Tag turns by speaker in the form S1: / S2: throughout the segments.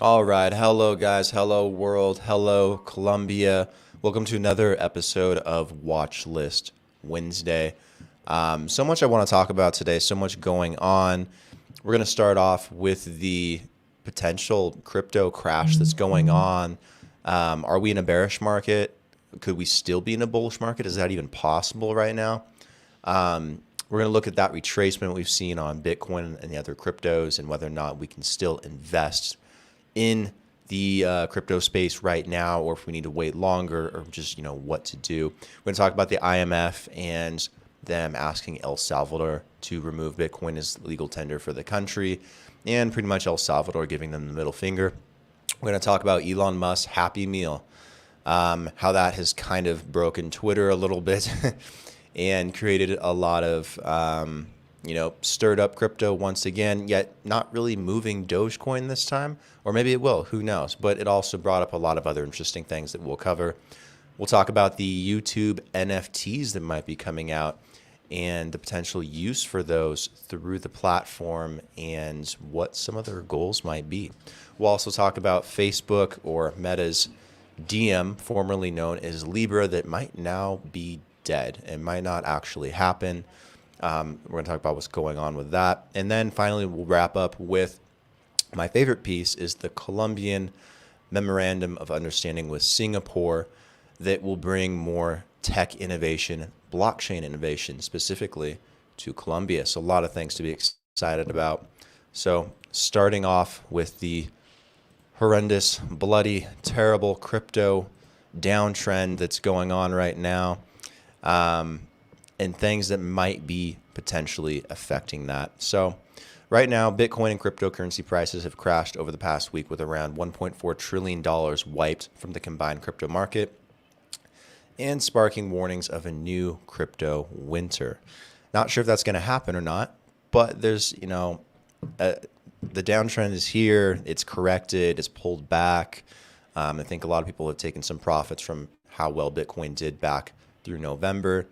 S1: All right. Hello, guys. Hello, world. Hello, Colombia. Welcome to another episode of Watchlist Wednesday. So much I want to talk about today, so much going on. We're going to start off with the potential crypto crash that's going on. Are we in a bearish market? Could we still be in a bullish market? Is that even possible right now? We're going to look at that retracement we've seen on Bitcoin and the other cryptos and whether or not we can still invest in the crypto space right now, or if we need to wait longer, or just what to do. We're going to talk about the IMF and them asking El Salvador to remove Bitcoin as legal tender for the country, and pretty much El Salvador giving them the middle finger. We're going to talk about Elon Musk's Happy Meal, how that has kind of broken Twitter a little bit and created a lot of stirred up crypto once again, yet not really moving Dogecoin this time. Or maybe it will, who knows? But it also brought up a lot of other interesting things that we'll cover. We'll talk about the YouTube NFTs that might be coming out and the potential use for those through the platform and what some of their goals might be. We'll also talk about Facebook, or Meta's DM, formerly known as Libra, that might now be dead and might not actually happen. We're going to talk about what's going on with that. And then finally, we'll wrap up with my favorite piece is the Colombian Memorandum of Understanding with Singapore that will bring more tech innovation, blockchain innovation specifically to Colombia. So a lot of things to be excited about. So starting off with the horrendous, bloody, terrible crypto downtrend that's going on right now. And things that might be potentially affecting that. So right now, Bitcoin and cryptocurrency prices have crashed over the past week with around $1.4 trillion wiped from the combined crypto market and sparking warnings of a new crypto winter. Not sure if that's going to happen or not, but there's, the downtrend is here. It's corrected. It's pulled back. I think a lot of people have taken some profits from how well Bitcoin did back through November.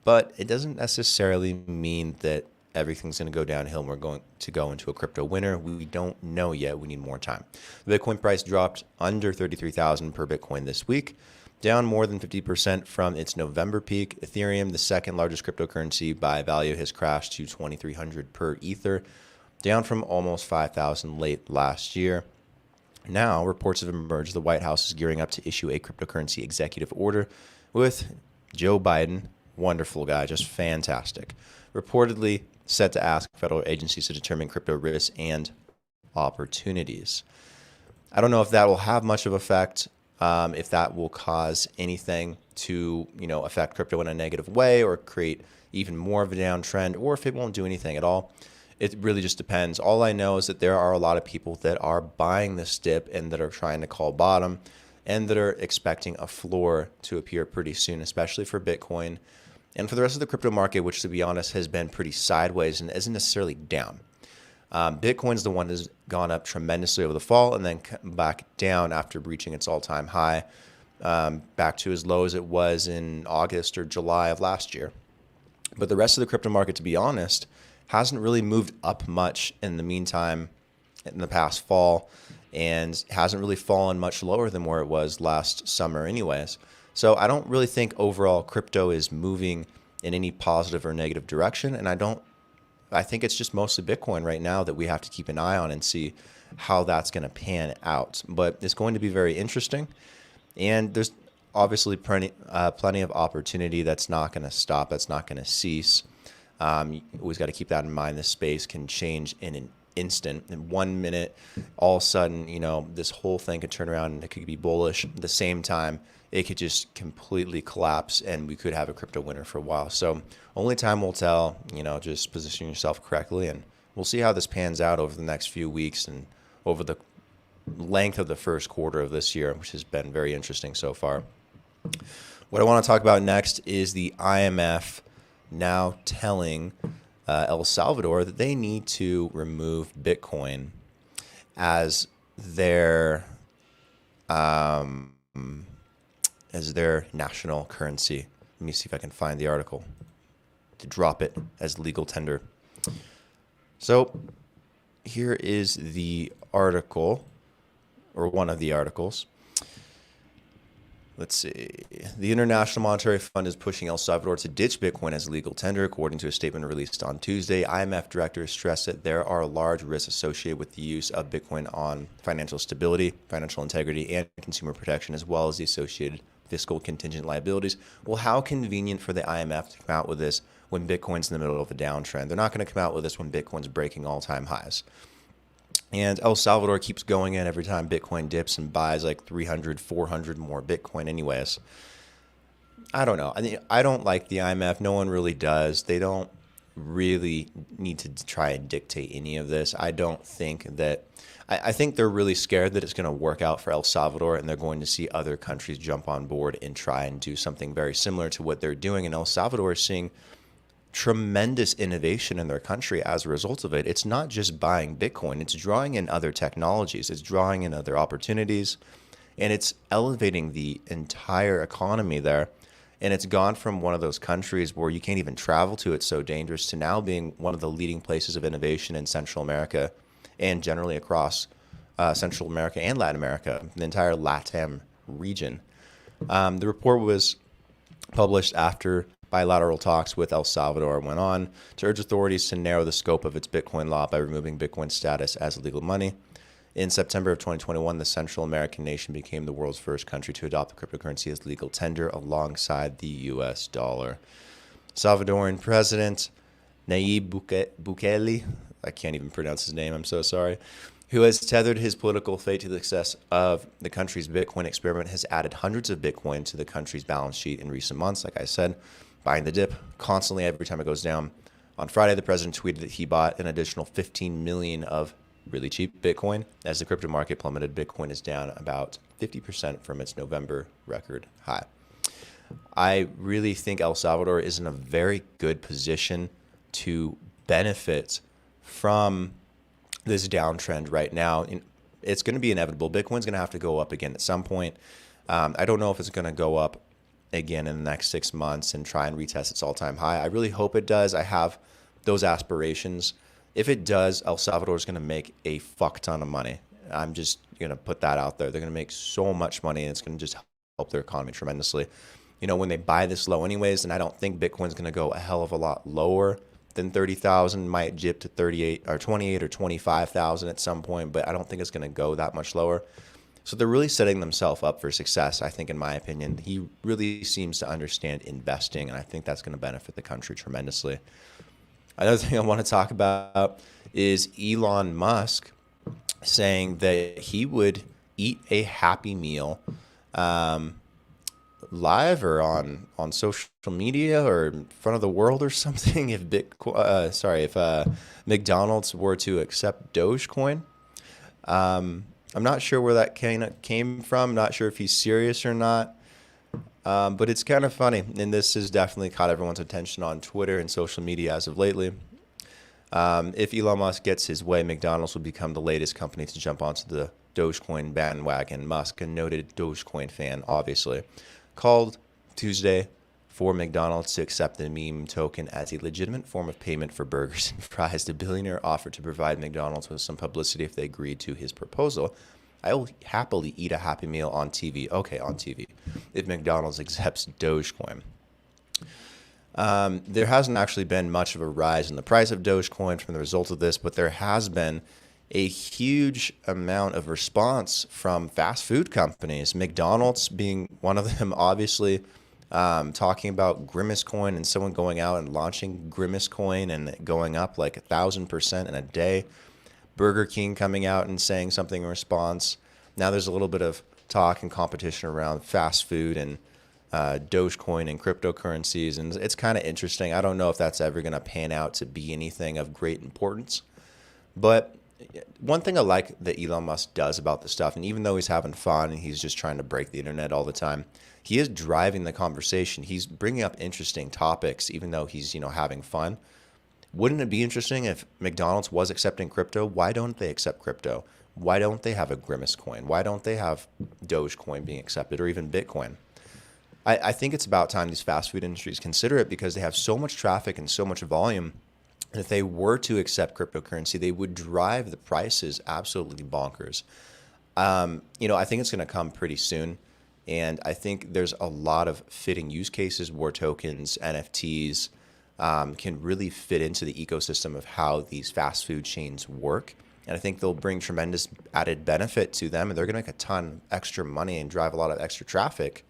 S1: But it doesn't necessarily mean that everything's going to go downhill and we're going to go into a crypto winter. We don't know yet. We need more time. The Bitcoin price dropped under 33,000 per Bitcoin this week, down more than 50% from its November peak. Ethereum, the second largest cryptocurrency by value, has crashed to 2,300 per Ether, down from almost 5,000 late last year. Now, reports have emerged the White House is gearing up to issue a cryptocurrency executive order with Joe Biden, wonderful guy, just fantastic, reportedly set to ask federal agencies to determine crypto risks and opportunities. I don't know if that will have much of effect, if that will cause anything to affect crypto in a negative way or create even more of a downtrend, or if it won't do anything at all. It really just depends. All I know is that there are a lot of people that are buying this dip and that are trying to call bottom and that are expecting a floor to appear pretty soon, especially for Bitcoin. And for the rest of the crypto market, which to be honest has been pretty sideways and isn't necessarily down. Bitcoin's the one that's gone up tremendously over the fall and then come back down after breaching its all-time high, back to as low as it was in August or July of last year. But the rest of the crypto market, to be honest, hasn't really moved up much in the meantime in the past fall, and hasn't really fallen much lower than where it was last summer anyways. So I don't really think overall crypto is moving in any positive or negative direction. And I think it's just mostly Bitcoin right now that we have to keep an eye on and see how that's going to pan out. But it's going to be very interesting. And there's obviously plenty of opportunity that's not going to stop, that's not going to cease. You always got to keep that in mind. This space can change in an instant. In 1 minute, all of a sudden, this whole thing could turn around and it could be bullish. At the same time, it could just completely collapse and we could have a crypto winter for a while. So only time will tell, just position yourself correctly, and we'll see how this pans out over the next few weeks and over the length of the first quarter of this year, which has been very interesting so far. What I want to talk about next is the IMF now telling El Salvador that they need to remove Bitcoin as their national currency. Let me see if I can find the article to drop it as legal tender. So here is the article. or one of the articles. Let's see. The International Monetary Fund is pushing El Salvador to ditch Bitcoin as legal tender, according to a statement released on Tuesday. IMF directors stressed that there are large risks associated with the use of Bitcoin on financial stability, financial integrity, and consumer protection, as well as the associated fiscal contingent liabilities. Well, how convenient for the IMF to come out with this when Bitcoin's in the middle of a downtrend. They're not going to come out with this when Bitcoin's breaking all-time highs. And El Salvador keeps going in every time Bitcoin dips and buys like 300, 400 more Bitcoin anyways. I don't know. I mean, I don't like the IMF. No one really does. They don't really need to try and dictate any of this. I don't think that... I think they're really scared that it's going to work out for El Salvador, and they're going to see other countries jump on board and try and do something very similar to what they're doing. And El Salvador is seeing tremendous innovation in their country as a result of it. It's not just buying Bitcoin. It's drawing in other technologies. It's drawing in other opportunities, and it's elevating the entire economy there. And it's gone from one of those countries where you can't even travel to, it's so dangerous, to now being one of the leading places of innovation in Central America and generally across Central America and Latin America, the entire LATAM region. The report was published after bilateral talks with El Salvador went on to urge authorities to narrow the scope of its Bitcoin law by removing Bitcoin's status as legal money. In September of 2021, the Central American nation became the world's first country to adopt the cryptocurrency as legal tender alongside the U.S. dollar. Salvadoran President Nayib Bukele, I can't even pronounce his name, I'm so sorry, who has tethered his political fate to the success of the country's Bitcoin experiment, has added hundreds of Bitcoin to the country's balance sheet in recent months. Like I said, buying the dip constantly every time it goes down. On Friday, the president tweeted that he bought an additional 15 million of really cheap Bitcoin. As the crypto market plummeted, Bitcoin is down about 50% from its November record high. I really think El Salvador is in a very good position to benefit from this downtrend right now. It's going to be inevitable. Bitcoin's going to have to go up again at some point. I don't know if it's going to go up again in the next 6 months and try and retest its all-time high. I really hope it does. I have those aspirations. If it does, El Salvador is going to make a fuck ton of money. I'm just going to put that out there. They're going to make so much money, and it's going to just help their economy tremendously. You know, when they buy this low anyways, and I don't think Bitcoin's going to go a hell of a lot lower than 30,000, might dip to 38 or 28 or 25,000 at some point, but I don't think it's going to go that much lower. So they're really setting themselves up for success, I think, in my opinion. He really seems to understand investing, and I think that's going to benefit the country tremendously. Another thing I want to talk about is Elon Musk saying that he would eat a Happy Meal live or on social media or in front of the world or something if McDonald's were to accept Dogecoin. I'm not sure where that came from. Not sure if he's serious or not. But it's kind of funny, and this has definitely caught everyone's attention on Twitter and social media as of lately. If Elon Musk gets his way, McDonald's will become the latest company to jump onto the Dogecoin bandwagon. Musk, a noted Dogecoin fan, obviously, called Tuesday for McDonald's to accept the meme token as a legitimate form of payment for burgers and fries. The billionaire offered to provide McDonald's with some publicity if they agreed to his proposal. I will happily eat a Happy Meal on TV. Okay, on TV. If McDonald's accepts Dogecoin. There hasn't actually been much of a rise in the price of Dogecoin from the result of this, but there has been a huge amount of response from fast food companies, McDonald's being one of them, obviously, talking about Grimace Coin and someone going out and launching Grimace Coin and going up like 1,000% in a day. Burger King coming out and saying something in response. Now there's a little bit of talk and competition around fast food and Dogecoin and cryptocurrencies, and it's kind of interesting. I don't know if that's ever going to pan out to be anything of great importance, but one thing I like that Elon Musk does about this stuff, and even though he's having fun and he's just trying to break the internet all the time, he is driving the conversation. He's bringing up interesting topics, even though he's, having fun. Wouldn't it be interesting if McDonald's was accepting crypto? Why don't they accept crypto? Why don't they have a Grimace coin? Why don't they have Dogecoin being accepted or even Bitcoin? I think it's about time these fast food industries consider it because they have so much traffic and so much volume. And if they were to accept cryptocurrency, they would drive the prices absolutely bonkers. I think it's going to come pretty soon. And I think there's a lot of fitting use cases where tokens, NFTs, can really fit into the ecosystem of how these fast food chains work. And I think they'll bring tremendous added benefit to them, and they're going to make a ton extra money and drive a lot of extra traffic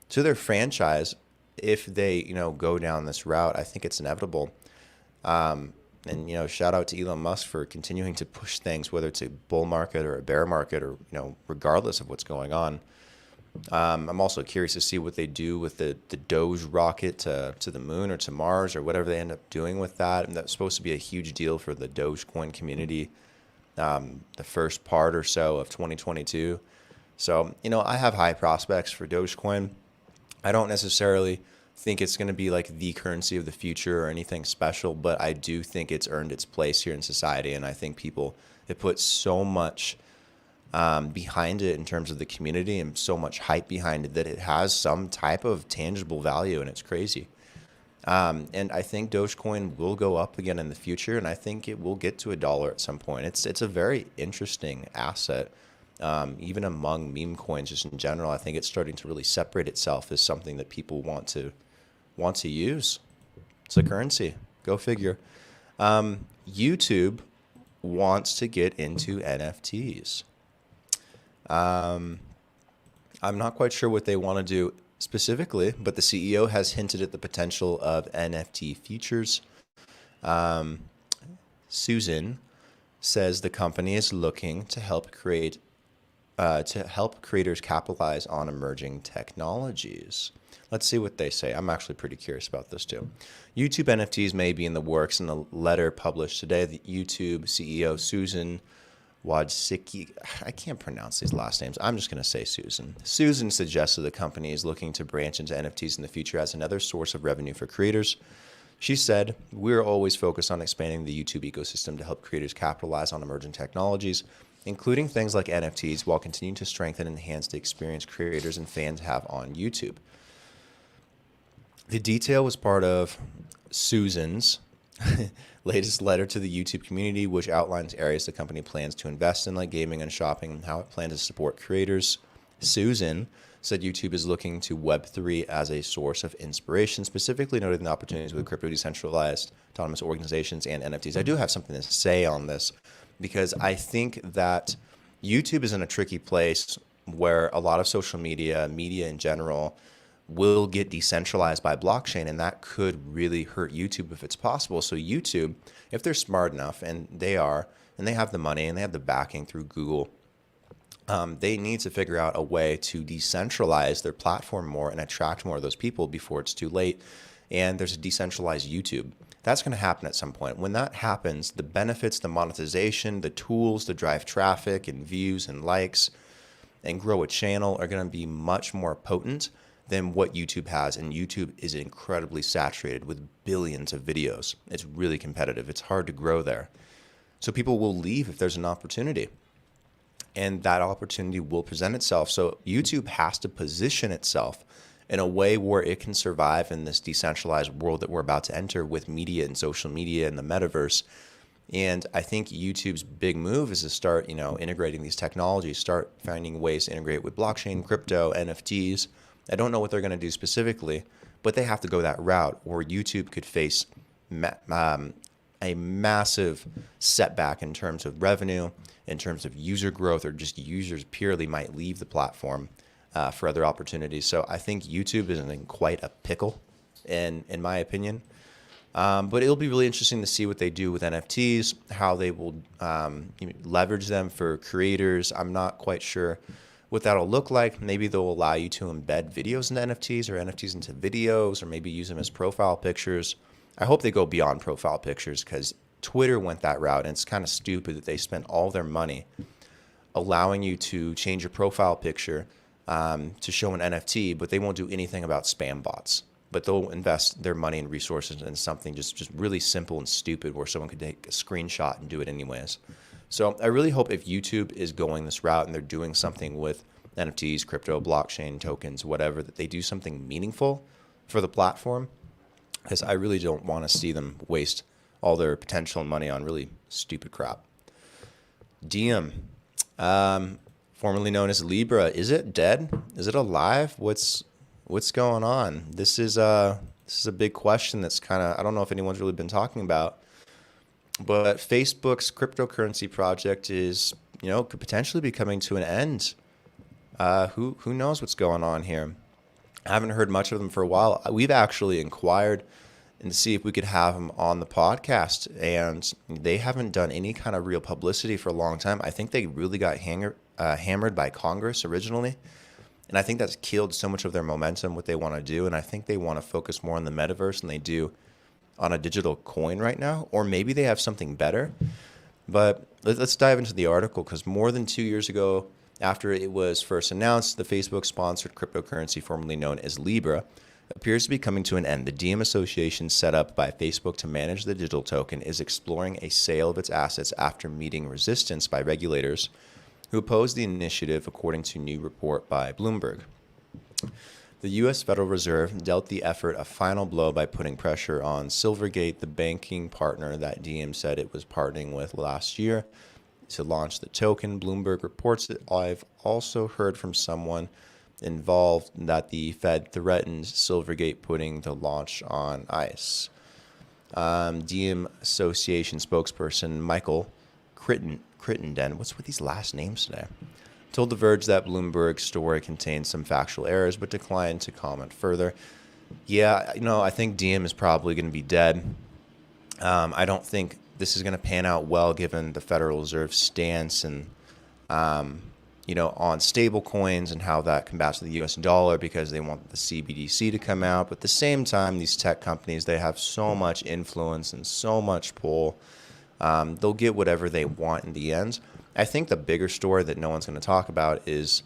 S1: to their franchise if they, go down this route. I think it's inevitable. And, shout out to Elon Musk for continuing to push things, whether it's a bull market or a bear market or, regardless of what's going on. I'm also curious to see what they do with the Doge rocket to the moon or to Mars or whatever they end up doing with that. And that's supposed to be a huge deal for the Dogecoin community, the first part or so of 2022. So, I have high prospects for Dogecoin. I don't necessarily think it's going to be like the currency of the future or anything special, but I do think it's earned its place here in society. And I think people have put so much behind it in terms of the community and so much hype behind it that it has some type of tangible value, and it's crazy. And I think Dogecoin will go up again in the future, and I think it will get to $1 at some point. It's a very interesting asset, even among meme coins just in general. I think it's starting to really separate itself as something that people want to use. It's a currency. Go figure. YouTube wants to get into NFTs. I'm not quite sure what they want to do specifically, but the CEO has hinted at the potential of NFT features. Susan says the company is looking to help creators capitalize on emerging technologies. Let's see what they say. I'm actually pretty curious about this too. YouTube NFTs may be in the works. In a letter published today, the YouTube CEO Susan Wojcicki, I can't pronounce these last names. I'm just going to say Susan. Susan suggested the company is looking to branch into NFTs in the future as another source of revenue for creators. She said, "We're always focused on expanding the YouTube ecosystem to help creators capitalize on emerging technologies, including things like NFTs, while continuing to strengthen and enhance the experience creators and fans have on YouTube." The detail was part of Susan's latest letter to the YouTube community, which outlines areas the company plans to invest in, like gaming and shopping, and how it plans to support creators. Susan said YouTube is looking to Web3 as a source of inspiration, specifically noting the opportunities with crypto, decentralized, autonomous organizations, and NFTs. I do have something to say on this because I think that YouTube is in a tricky place where a lot of social media in general, will get decentralized by blockchain, and that could really hurt YouTube if it's possible. So YouTube, if they're smart enough, and they are, and they have the money and they have the backing through Google, they need to figure out a way to decentralize their platform more and attract more of those people before it's too late. And there's a decentralized YouTube. That's going to happen at some point. When that happens, the benefits, the monetization, the tools to drive traffic and views and likes and grow a channel are going to be much more potent than what YouTube has. And YouTube is incredibly saturated with billions of videos. It's really competitive. It's hard to grow there. So people will leave if there's an opportunity. And that opportunity will present itself. So YouTube has to position itself in a way where it can survive in this decentralized world that we're about to enter with media and social media and the metaverse. And I think YouTube's big move is to start, integrating these technologies, start finding ways to integrate with blockchain, crypto, NFTs. I don't know what they're going to do specifically, but they have to go that route, or YouTube could face a massive setback in terms of revenue, in terms of user growth, or just users purely might leave the platform for other opportunities. So I think YouTube is in quite a pickle, in my opinion. But it'll be really interesting to see what they do with NFTs, how they will leverage them for creators. I'm not quite sure what that'll look like. Maybe they'll allow you to embed videos into NFTs, or NFTs into videos, or maybe use them as profile pictures. I hope they go beyond profile pictures, because Twitter went that route, and it's kind of stupid that they spent all their money allowing you to change your profile picture to show an NFT, but they won't do anything about spam bots. But they'll invest their money and resources in something just really simple and stupid where someone could take a screenshot and do it anyways. So I really hope if YouTube is going this route and they're doing something with NFTs, crypto, blockchain, tokens, whatever, that they do something meaningful for the platform, because I really don't want to see them waste all their potential and money on really stupid crap. Diem. formerly known as Libra. Is it dead? Is it alive? What's going on? This is a big question that's kind of, I don't know if anyone's really been talking about, but Facebook's cryptocurrency project is, could potentially be coming to an end. Who knows what's going on here? I haven't heard much of them for a while. We've actually inquired and to see if we could have them on the podcast, and they haven't done any kind of real publicity for a long time. I think they really got hammered by Congress originally, and I think that's killed so much of their momentum, what they want to do, and I think they want to focus more on the metaverse than they do on a digital coin right now, or maybe they have something better. But let's dive into the article, because more than 2 years ago, after it was first announced, the Facebook-sponsored cryptocurrency formerly known as Libra appears to be coming to an end. The Diem Association, set up by Facebook to manage the digital token, is exploring a sale of its assets after meeting resistance by regulators who oppose the initiative, according to a new report by Bloomberg. The U.S. Federal Reserve dealt the effort a final blow by putting pressure on Silvergate, the banking partner that Diem said it was partnering with last year, to launch the token. Bloomberg reports that I've also heard from someone involved that the Fed threatened Silvergate putting the launch on ice. Diem Association spokesperson Michael Crittenden, what's with these last names today, told The Verge that Bloomberg's story contained some factual errors, but declined to comment further. Yeah, I think Diem is probably going to be dead. I don't think this is going to pan out well, given the Federal Reserve's stance and, on stable coins and how that combats the U.S. dollar, because they want the CBDC to come out. But at the same time, these tech companies, they have so much influence and so much pull. They'll get whatever they want in the end. I think the bigger story that no one's going to talk about is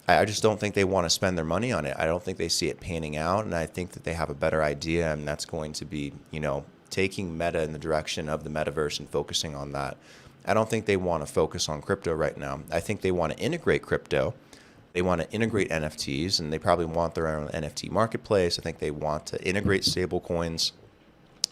S1: I just don't think they want to spend their money on it. I don't think they see it panning out, and I think that they have a better idea, and that's going to be, taking Meta in the direction of the metaverse and focusing on that. I don't think they want to focus on crypto right now. I think they want to integrate crypto. They want to integrate NFTs, and they probably want their own NFT marketplace. I think they want to integrate stable coins,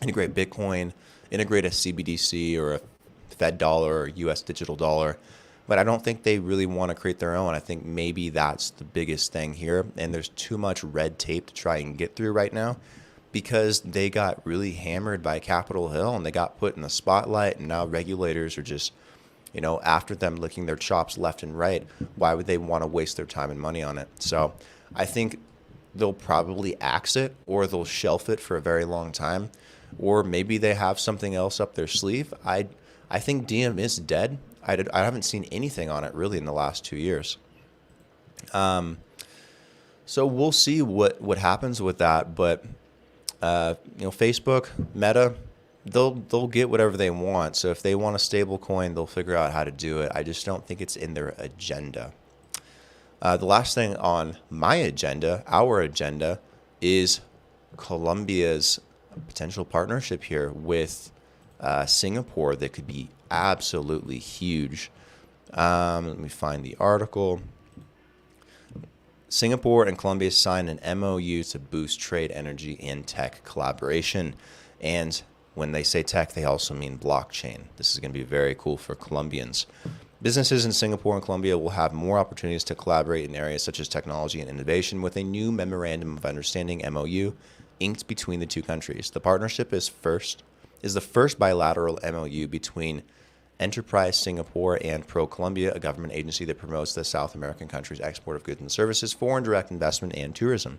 S1: integrate Bitcoin, integrate a CBDC or a Fed dollar or US digital dollar. But I don't think they really want to create their own. I think maybe that's the biggest thing here. And there's too much red tape to try and get through right now, because they got really hammered by Capitol Hill and they got put in the spotlight, and now regulators are just, after them, licking their chops left and right. Why would they want to waste their time and money on it? So I think they'll probably axe it, or they'll shelf it for a very long time, or maybe they have something else up their sleeve. I think Diem is dead. I haven't seen anything on it really in the last 2 years. So we'll see what happens with that, but Facebook, Meta, they'll get whatever they want. So if they want a stable coin, they'll figure out how to do it. I just don't think it's in their agenda. The last thing on my agenda, our agenda, is Colombia's potential partnership here with Singapore that could be absolutely huge. Let me find the article. Singapore and Colombia signed an MOU to boost trade, energy, and tech collaboration. And when they say tech, they also mean blockchain. This is going to be very cool for Colombians. Businesses in Singapore and Colombia will have more opportunities to collaborate in areas such as technology and innovation, with a new Memorandum of Understanding, MOU, inked between the two countries. The partnership is the first bilateral MOU between Enterprise Singapore and Pro Colombia, a government agency that promotes the South American country's export of goods and services, foreign direct investment, and tourism.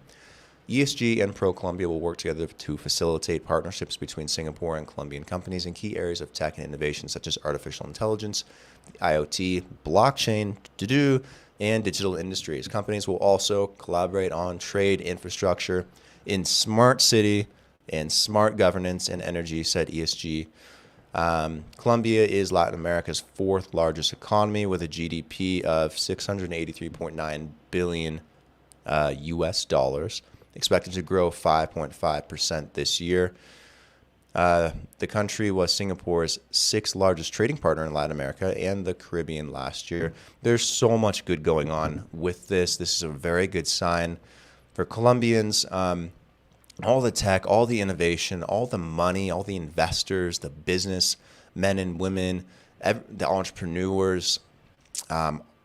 S1: ESG and Pro Colombia will work together to facilitate partnerships between Singapore and Colombian companies in key areas of tech and innovation, such as artificial intelligence, IoT, blockchain, and digital industries. Companies will also collaborate on trade infrastructure in smart city and smart governance and energy, said ESG. Colombia is Latin America's fourth largest economy, with a GDP of $683.9 billion US dollars, expected to grow 5.5% this year. The country was Singapore's sixth largest trading partner in Latin America and the Caribbean last year. There's so much good going on with this. This is a very good sign for Colombians. All the tech, all the innovation, all the money, all the investors, the business men and women, the entrepreneurs,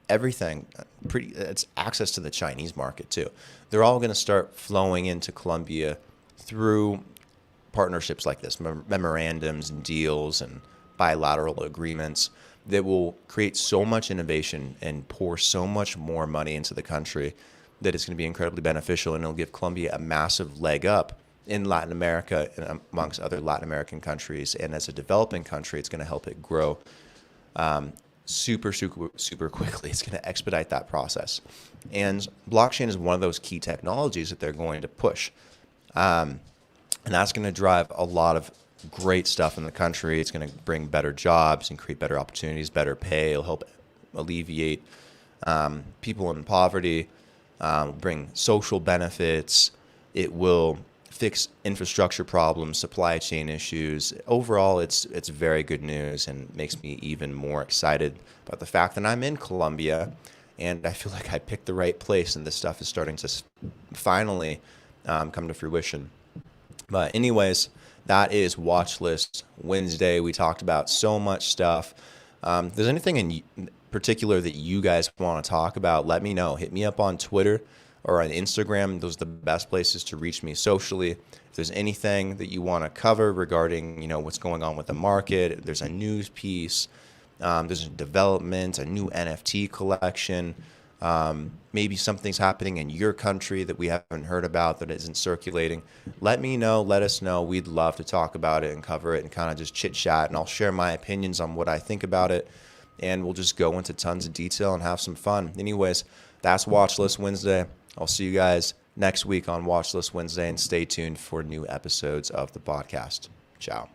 S1: everything, it's access to the Chinese market too. They're all going to start flowing into Colombia through partnerships like this, memorandums and deals and bilateral agreements that will create so much innovation and pour so much more money into the country that it's going to be incredibly beneficial, and it'll give Colombia a massive leg up in Latin America and amongst other Latin American countries. And as a developing country, it's going to help it grow super quickly. It's going to expedite that process. And blockchain is one of those key technologies that they're going to push. And that's going to drive a lot of great stuff in the country. It's going to bring better jobs and create better opportunities, better pay. It'll help alleviate people in poverty, bring social benefits. It will fix infrastructure problems, supply chain issues. Overall, it's very good news and makes me even more excited about the fact that I'm in Colombia, and I feel like I picked the right place, and this stuff is starting to finally come to fruition. But anyways, that is Watchlist Wednesday. We talked about so much stuff. If there's anything in particular that you guys want to talk about, let me know. Hit me up on Twitter or on Instagram. Those are the best places to reach me socially. If there's anything that you want to cover regarding, what's going on with the market, if there's a news piece, there's a development, a new NFT collection, maybe something's happening in your country that we haven't heard about that isn't circulating, let me know, let us know. We'd love to talk about it and cover it and kind of just chit chat, and I'll share my opinions on what I think about it, and we'll just go into tons of detail and have some fun. Anyways, that's Watchlist Wednesday. I'll see you guys next week on Watchlist Wednesday, and stay tuned for new episodes of the podcast. Ciao.